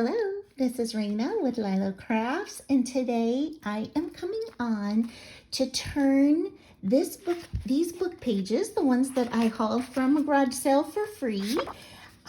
Hello, this is Raina with LYLO Crafts, and today I am coming on to turn these book pages, the ones that I hauled from a garage sale for free.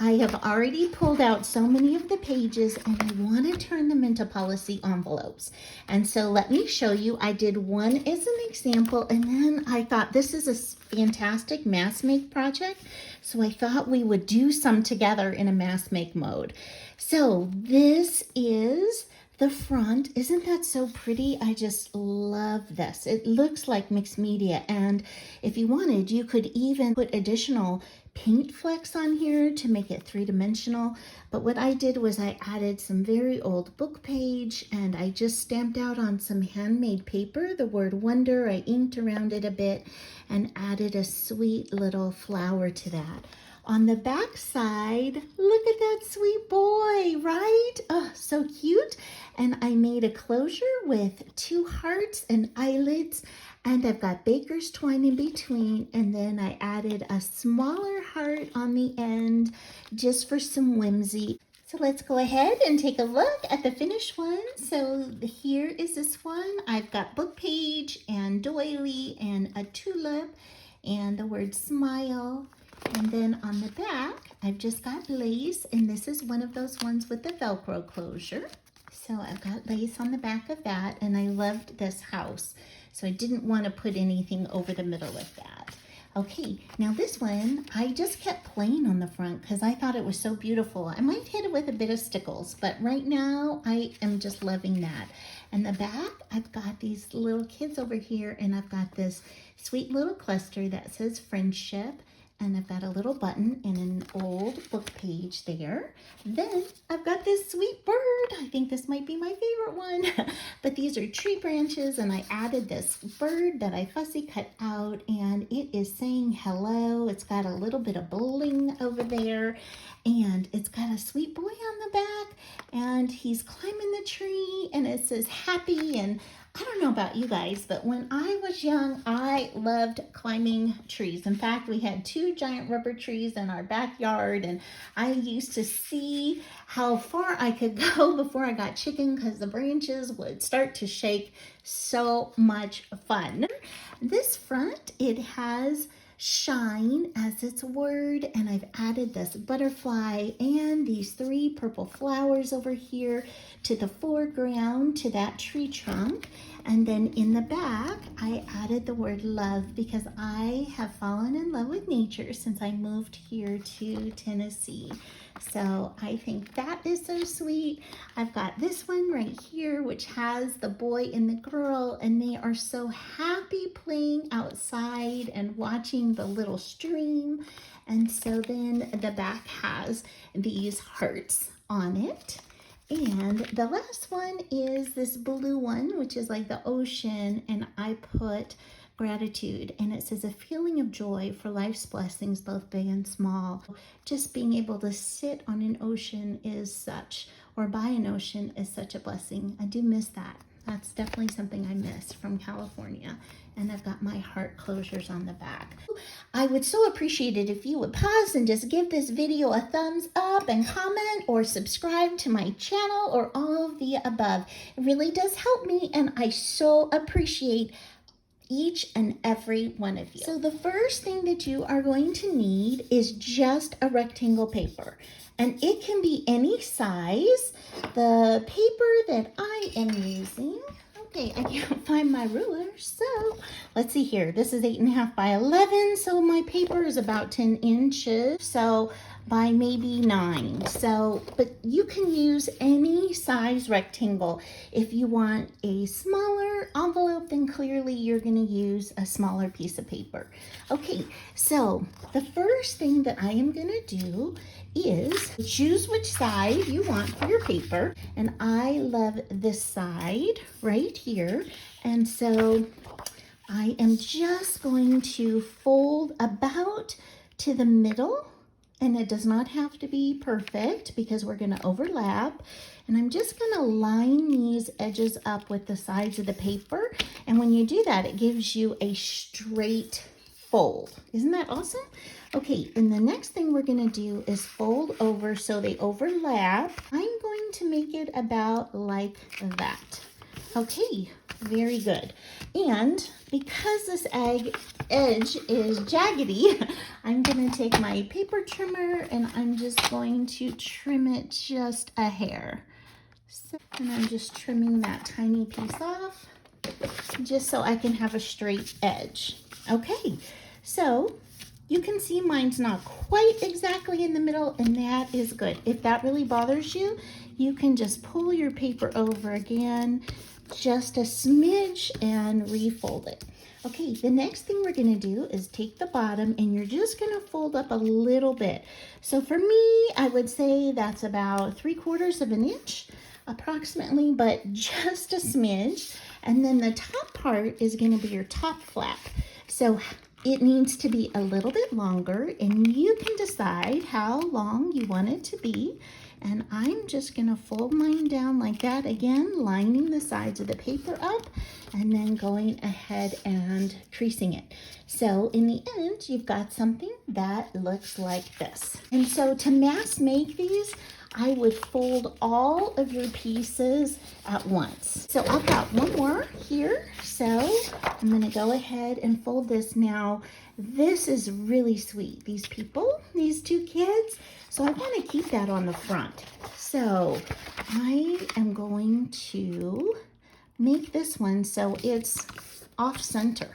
I have already pulled out so many of the pages and I want to turn them into policy envelopes. And so let me show you. I did one as an example, and then I thought this is a fantastic mass make project. So I thought we would do some together in a mass make mode. So this is the front. Isn't that so pretty? I just love this. It looks like mixed media, and if you wanted, you could even put additional paint flecks on here to make it three-dimensional. But what I did was I added some very old book page, and I just stamped out on some handmade paper the word wonder. I inked around it a bit and added a sweet little flower to that. On the back side, look at that sweet boy, right? Oh, so cute. And I made a closure with 2 hearts and eyelids, and I've got baker's twine in between, and then I added a smaller heart on the end just for some whimsy. So let's go ahead and take a look at the finished one. So here is this one. I've got book page and doily and a tulip and the word smile. And then on the back, I've just got lace, and this is one of those ones with the Velcro closure. So I've got lace on the back of that, and I loved this house. So I didn't want to put anything over the middle of that. Okay, now this one, I just kept plain on the front because I thought it was so beautiful. I might hit it with a bit of stickles, but right now I am just loving that. And the back, I've got these little kids over here, and I've got this sweet little cluster that says friendship. And I've got a little button and an old book page there. Then I've got this sweet bird. I think this might be my favorite one. But these are tree branches, and I added this bird that I fussy cut out, and it is saying hello. It's got a little bit of bling over there, and it's got a sweet boy on the back, and he's climbing the tree, and it says happy. And I don't know about you guys, but when I was young, I loved climbing trees. In fact, we had 2 giant rubber trees in our backyard, and I used to see how far I could go before I got chicken because the branches would start to shake. So much fun. This front, it has shine as its word, and I've added this butterfly and these 3 purple flowers over here to the foreground to that tree trunk. And then in the back, I added the word love because I have fallen in love with nature since I moved here to Tennessee. So I think that is so sweet. I've got this one right here, which has the boy and the girl, and they are so happy playing outside and watching the little stream. And so then the back has these hearts on it. And the last one is this blue one, which is like the ocean, and I put gratitude, and it says a feeling of joy for life's blessings, both big and small. Just being able to sit on an ocean is such, or by an ocean is such a blessing. I do miss that. That's definitely something I miss from California. And I've got my heart closures on the back. I would so appreciate it if you would pause and just give this video a thumbs up and comment or subscribe to my channel or all of the above. It really does help me, and I so appreciate each and every one of you. So the first thing that you are going to need is just a rectangle paper, and it can be any size. The paper that I am using, okay, I can't find my ruler, so let's see here. This is 8.5 by 11, so my paper is about 10 inches, so by maybe 9. So, but you can use any size rectangle. If you want a smaller envelope, then clearly you're going to use a smaller piece of paper. Okay, so the first thing that I am going to do is choose which side you want for your paper, and I love this side right here, and so I am just going to fold about to the middle, and it does not have to be perfect because we're going to overlap, and I'm just going to line these edges up with the sides of the paper, and when you do that, it gives you a straight fold. Isn't that awesome? Okay, and the next thing we're gonna do is fold over so they overlap. I'm going to make it about like that. Okay, very good. And because this edge is jaggedy, I'm gonna take my paper trimmer and I'm just going to trim it just a hair. And I'm just trimming that tiny piece off just so I can have a straight edge. Okay, so you can see mine's not quite exactly in the middle, and that is good. If that really bothers you, you can just pull your paper over again, just a smidge, and refold it. Okay, the next thing we're gonna do is take the bottom and you're just gonna fold up a little bit. So for me, I would say that's about 3/4 of an inch approximately, but just a smidge. And then the top part is gonna be your top flap. So it needs to be a little bit longer, and you can decide how long you want it to be. And I'm just gonna fold mine down like that, again, lining the sides of the paper up and then going ahead and creasing it. So in the end, you've got something that looks like this. And so to mass make these, I would fold all of your pieces at once. So I've got one more here. So I'm gonna go ahead and fold this now. This is really sweet. These people, these two kids, so I wanna keep that on the front. So I am going to make this one so it's off center,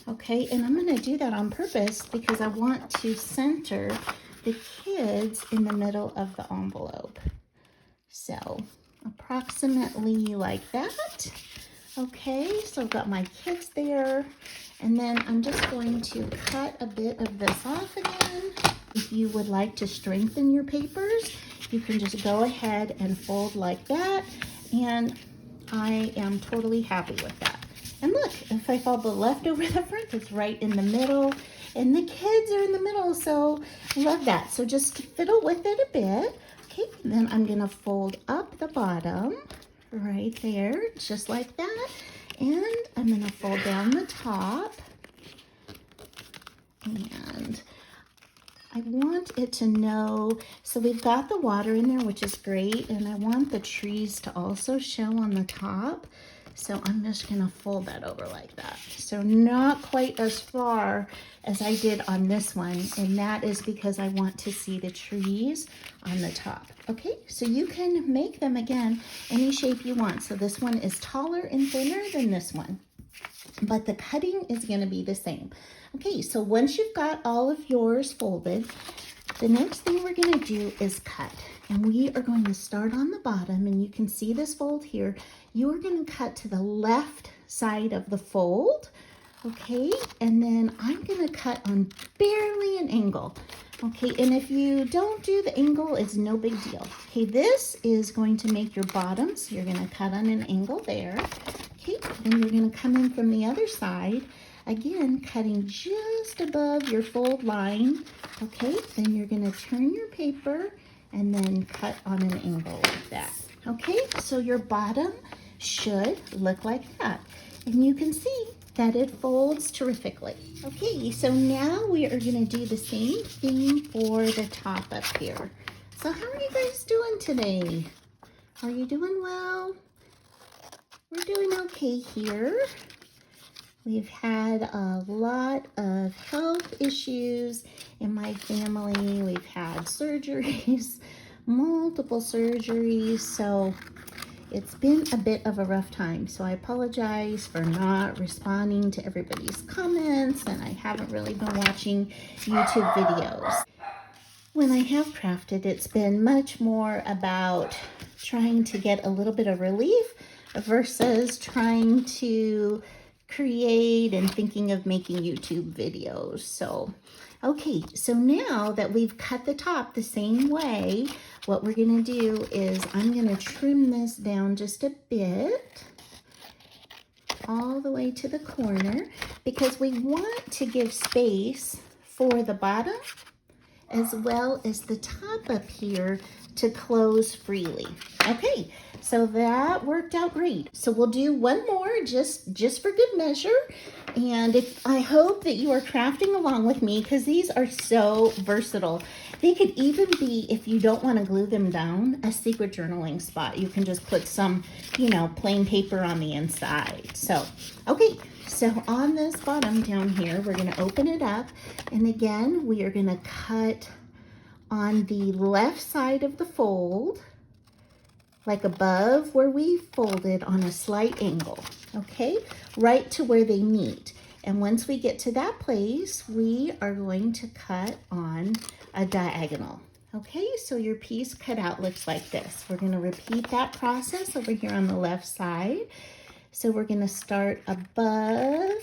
okay? And I'm gonna do that on purpose because I want to center the kids in the middle of the envelope. So approximately like that. Okay, so I've got my kids there, and then I'm just going to cut a bit of this off again. If you would like to strengthen your papers, you can just go ahead and fold like that, and I am totally happy with that. And look, if I fold the left over the front, it's right in the middle, and the kids are in the middle, so love that. So just fiddle with it a bit. Okay, then I'm gonna fold up the bottom right there, just like that. And I'm gonna fold down the top. And I want it to know, so we've got the water in there, which is great, and I want the trees to also show on the top. So I'm just gonna fold that over like that. So not quite as far as I did on this one, and that is because I want to see the trees on the top. Okay, so you can make them again any shape you want. So this one is taller and thinner than this one, but the cutting is gonna be the same. Okay, so once you've got all of yours folded, the next thing we're gonna do is cut. And we are going to start on the bottom, and you can see this fold here. You are gonna cut to the left side of the fold, okay? And then I'm gonna cut on barely an angle, okay? And if you don't do the angle, it's no big deal. Okay, this is going to make your bottom, so you're gonna cut on an angle there. Okay, then you're gonna come in from the other side, again, cutting just above your fold line, okay? Then you're gonna turn your paper and then cut on an angle like that. Okay, so your bottom should look like that. And you can see that it folds terrifically. Okay, so now we are gonna do the same thing for the top up here. So how are you guys doing today? Are you doing well? We're doing okay here. We've had a lot of health issues in my family. We've had surgeries, multiple surgeries, so it's been a bit of a rough time. So I apologize for not responding to everybody's comments, and I haven't really been watching YouTube videos. When I have crafted, it's been much more about trying to get a little bit of relief versus trying to create and thinking of making YouTube videos. So, okay, so now that we've cut the top the same way, what we're gonna do is I'm gonna trim this down just a bit, all the way to the corner, because we want to give space for the bottom as well as the top up here to close freely. Okay, so that worked out great. So we'll do one more just for good measure. And I hope that you are crafting along with me, because these are so versatile. They could even be, if you don't want to glue them down, a secret journaling spot. You can just put some, plain paper on the inside. So, okay, so on this bottom down here, we're going to open it up. And again, we are going to cut on the left side of the fold, like above where we folded, on a slight angle, okay? Right to where they meet. And once we get to that place, we are going to cut on a diagonal. Okay, so your piece cut out looks like this. We're gonna repeat that process over here on the left side. So we're gonna start above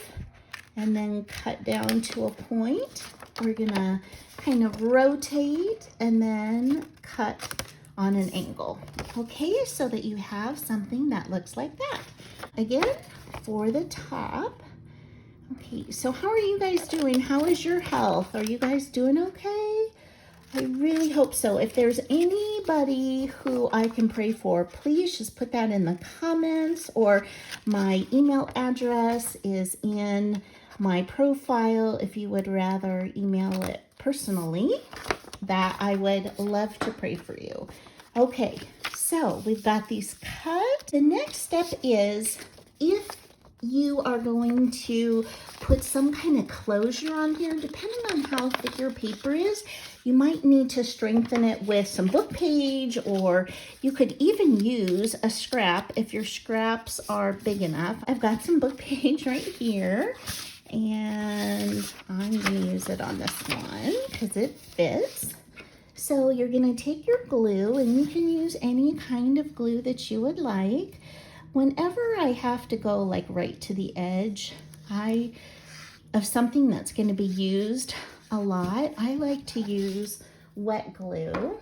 and then cut down to a point. We're gonna kind of rotate and then cut on an angle. Okay, so that you have something that looks like that. Again, for the top. Okay, so how are you guys doing? How is your health? Are you guys doing okay? I really hope so. If there's anybody who I can pray for, please just put that in the comments, or my email address is in my profile if you would rather email it personally. That I would love to pray for you. Okay, so we've got these cut. The next step is, if you are going to put some kind of closure on here, depending on how thick your paper is, you might need to strengthen it with some book page, or you could even use a scrap if your scraps are big enough. I've got some book page right here, and I'm going to use it on this one because it fits. So you're going to take your glue, and you can use any kind of glue that you would like. Whenever I have to go like right to the edge of something that's going to be used a lot, I like to use wet glue.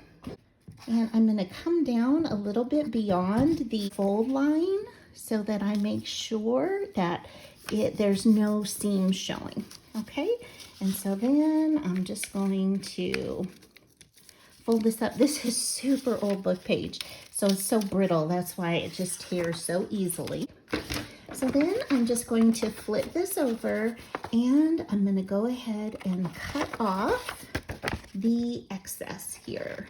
And I'm going to come down a little bit beyond the fold line so that I make sure that there's no seam showing. Okay, and so then I'm just going to fold this up. This is super old book page, so it's so brittle. That's why it just tears so easily. So then I'm just going to flip this over, and I'm going to go ahead and cut off the excess here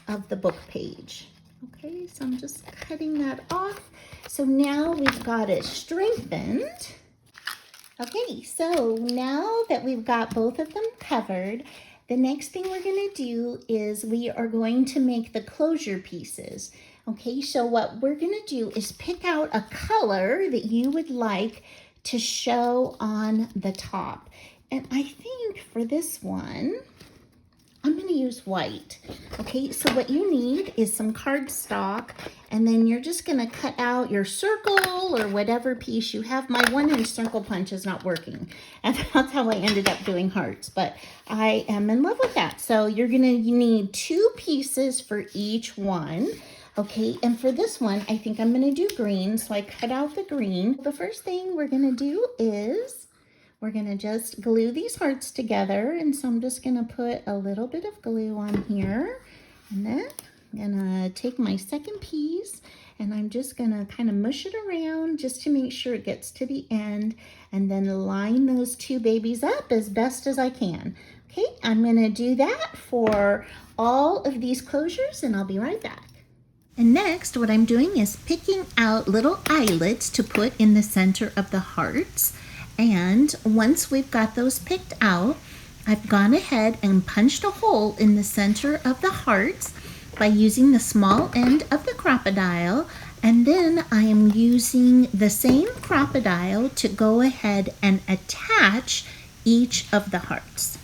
of the book page. Okay, so I'm just cutting that off. So now we've got it strengthened. Okay, so now that we've got both of them covered, the next thing we're going to do is we are going to make the closure pieces. Okay, so what we're going to do is pick out a color that you would like to show on the top. And I think for this one, I'm going to use white. Okay, so what you need is some cardstock, and then you're just going to cut out your circle or whatever piece you have. My 1-inch circle punch is not working, and that's how I ended up doing hearts, but I am in love with that. So you need 2 pieces for each one. Okay, and for this one, I think I'm going to do green, so I cut out the green. The first thing we're going to do is we're going to just glue these hearts together, and so I'm just going to put a little bit of glue on here, and then I'm going to take my second piece, and I'm just going to kind of mush it around just to make sure it gets to the end, and then line those 2 babies up as best as I can. Okay, I'm going to do that for all of these closures, and I'll be right back. And next, what I'm doing is picking out little eyelets to put in the center of the hearts. And once we've got those picked out, I've gone ahead and punched a hole in the center of the hearts by using the small end of the crocodile. And then I am using the same crocodile to go ahead and attach each of the hearts.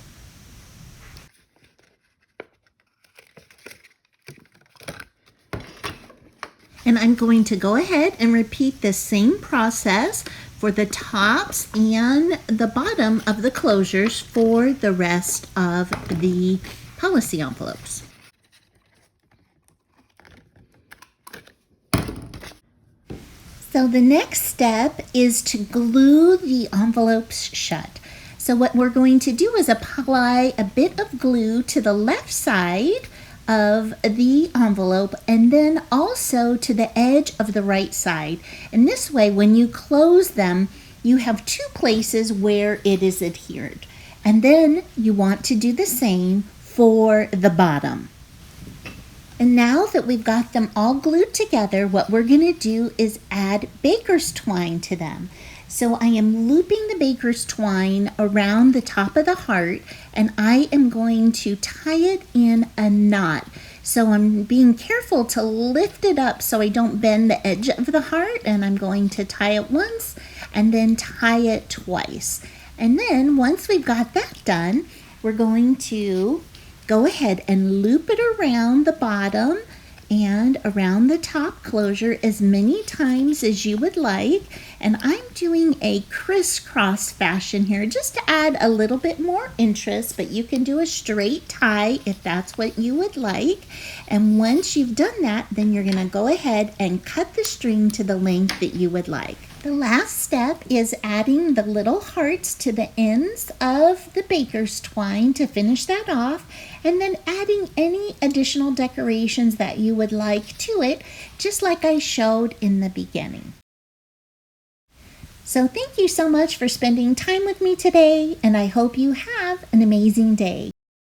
And I'm going to go ahead and repeat the same process for the tops and the bottom of the closures for the rest of the policy envelopes. So the next step is to glue the envelopes shut. So what we're going to do is apply a bit of glue to the left side of the envelope and then also to the edge of the right side. And this way, when you close them, you have two places where it is adhered. And then you want to do the same for the bottom. And now that we've got them all glued together, what we're going to do is add baker's twine to them. So I am looping the baker's twine around the top of the heart, and I am going to tie it in a knot. So I'm being careful to lift it up so I don't bend the edge of the heart, and I'm going to tie it once and then tie it twice. And then once we've got that done, we're going to go ahead and loop it around the bottom and around the top closure as many times as you would like. And I'm doing a crisscross fashion here just to add a little bit more interest, but you can do a straight tie if that's what you would like. And once you've done that, then you're gonna go ahead and cut the string to the length that you would like. The last step is adding the little hearts to the ends of the baker's twine to finish that off, and then adding any additional decorations that you would like to it, just like I showed in the beginning. So thank you so much for spending time with me today, and I hope you have an amazing day.